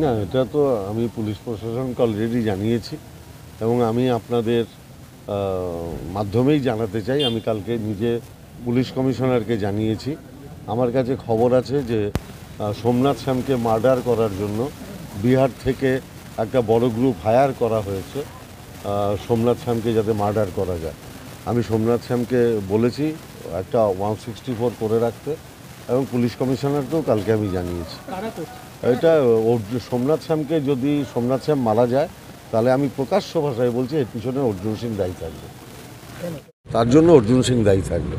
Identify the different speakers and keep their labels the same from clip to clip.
Speaker 1: না, এটা তো আমি পুলিশ প্রশাসনকে অলরেডি জানিয়েছি এবং আমি আপনাদের মাধ্যমেই জানাতে চাই, আমি কালকে নিজে পুলিশ কমিশনারকে জানিয়েছি। আমার কাছে খবর আছে যে সোমনাথ শ্যামকে মার্ডার করার জন্য বিহার থেকে একটা বড় গ্রুপ হায়ার করা হয়েছে সোমনাথ শ্যামকে যাতে মার্ডার করা যায়। আমি সোমনাথ শ্যামকে বলেছি একটা 164 করে রাখতে এবং পুলিশ কমিশনারকেও কালকে আমি জানিয়েছি। এটা সোমনাথ শ্যামকে, যদি সোমনাথ শ্যাম মারা যায় তাহলে আমি প্রকাশ্য ভাষায় বলছি এর পিছনে অর্জুন সিং দায়ী থাকবে, তার জন্য অর্জুন সিং দায়ী থাকবে।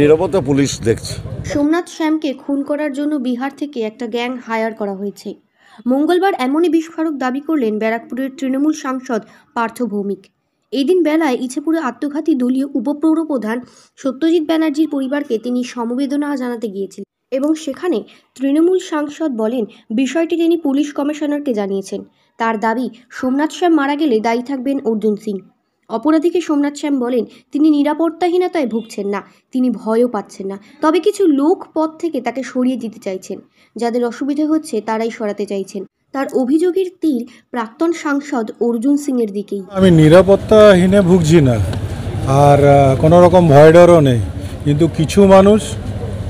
Speaker 1: নিরাপত্তা পুলিশ দেখছে।
Speaker 2: সোমনাথ শ্যামকে খুন করার জন্য বিহার থেকে একটা গ্যাং হায়ার করা হয়েছে। মঙ্গলবার এমনই বিস্ফোরক দাবি করলেন ব্যারাকপুরের তৃণমূল সাংসদ পার্থ ভৌমিক। এই দিন বেলায় ইছেপুরে আত্মঘাতী দলীয় উপপৌর প্রধান সত্যজিৎ ব্যানার্জির পরিবারকে তিনি সমবেদনা জানাতে গিয়েছিলেন এবং সেখানে তৃণমূল সাংসদ বলেন বিষয়টি তিনি পুলিশ কমিশনারকে জানিয়েছেন। তার দাবি সোমনাথ শ্যাম মারা গেলে দায়ী থাকবেন অর্জুন সিং। অপরাধীকে সোমনাথ শ্যাম বলেন তিনি নিরাপত্তাহীনতায় ভুগছেন না, তিনি ভয়ও পাচ্ছেন না, তবে কিছু লোক পথ থেকে তাকে সরিয়ে দিতে চাইছেন। যাদের অসুবিধে হচ্ছে তারাই সরাতে চাইছেন। তার অভিযোগের তীর প্রাক্তন সাংসদ অর্জুন সিং এর দিকেই।
Speaker 3: আমি নিরাপত্তাহীনে ভুগছি না, আর কোনো রকম ভয় ডরও নেই, কিন্তু কিছু মানুষ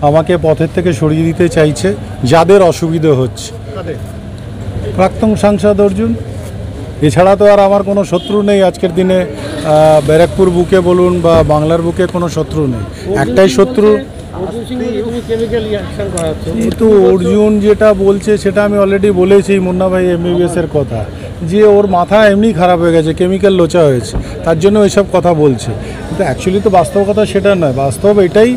Speaker 3: আমাকে পথের থেকে সরিয়ে দিতে চাইছে যাদের অসুবিধে হচ্ছে। প্রাক্তন সাংসদ অর্জুন, এছাড়া তো আর আমার কোনো শত্রু নেই আজকের দিনে। ব্যারাকপুর বুকে বলুন বা বাংলার বুকে কোনো শত্রু নেই, একটাই শত্রু। কিন্তু অর্জুন যেটা বলছে সেটা আমি অলরেডি বলেছি মুন্না ভাই MBBS-এর কথা, যে ওর মাথা এমনি খারাপ হয়ে গেছে, কেমিক্যাল লোচা হয়েছে, তার জন্য ওইসব কথা বলছে। কিন্তু অ্যাকচুয়ালি তো বাস্তব কথা সেটা নয়। বাস্তব এটাই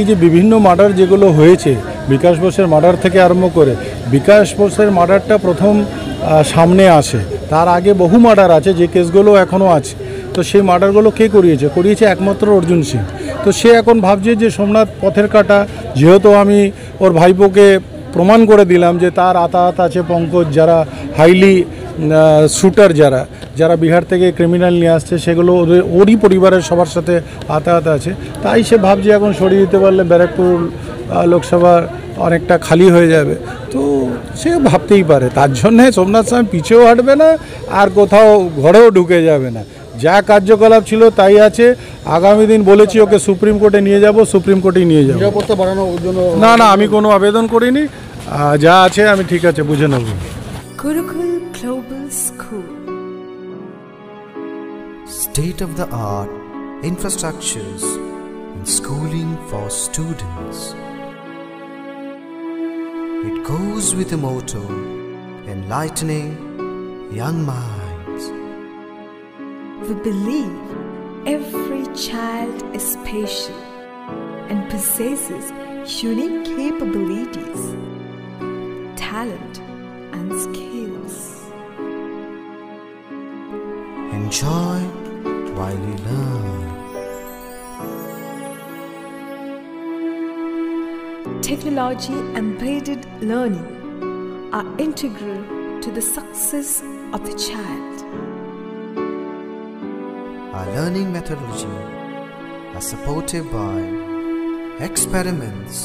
Speaker 3: যে বিভিন্ন মার্ডার যেগুলো হয়েছে, বিকাশ বোসের মার্ডার থেকে আরম্ভ করে, বিকাশ বোসের মার্ডারটা প্রথম সামনে আসে, তার আগে বহু মার্ডার আছে যে কেসগুলো এখনও আছে। তো সেই মার্ডারগুলো কে করিয়েছে একমাত্র অর্জুন সিং। তো সে এখন ভাবছে যে সোমনাথ পথের কাটা, যেহেতু আমি ওর ভাইপোকে প্রমাণ করে দিলাম যে তার আতাহাত আছে পঙ্কজ, যারা হাইলি শুটার, যারা বিহার থেকে ক্রিমিনাল নিয়ে আসছে, সেগুলো ওরই পরিবারের সবার সাথে আতাহাত আছে, তাই সে ভাবছে এখন সরিয়ে দিতে পারলে ব্যারাকপুর লোকসভার অনেকটা খালি হয়ে যাবে। তো সে ভাবতেই পারে, তার জন্যে সোমনাথ শ্যাম পিছেও হাঁটবে না আর কোথাও ঘরেও ঢুকে যাবে না। যা কার্যকলাপ ছিল তাই আছে। আগামী দিন বলেছি ওকে সুপ্রিম কোর্টে নিয়ে যাব, সুপ্রিম কোর্টেই নিয়ে যাব।
Speaker 4: নিরাপত্তা বাড়ানোর জন্য
Speaker 3: না, আমি কোনো আবেদন করিনি, যা আছে আমি ঠিক আছে বুঝে নেব।
Speaker 5: Gurukul Global School. State-of-the-art infrastructures and schooling for students. It goes with the motto, enlightening young minds.
Speaker 6: We believe every child is special and possesses unique capabilities, talent, and skills.
Speaker 5: Enjoy while you learn.
Speaker 6: Technology embedded learning are integral to the success of the child.
Speaker 5: Our learning methodology are supported by experiments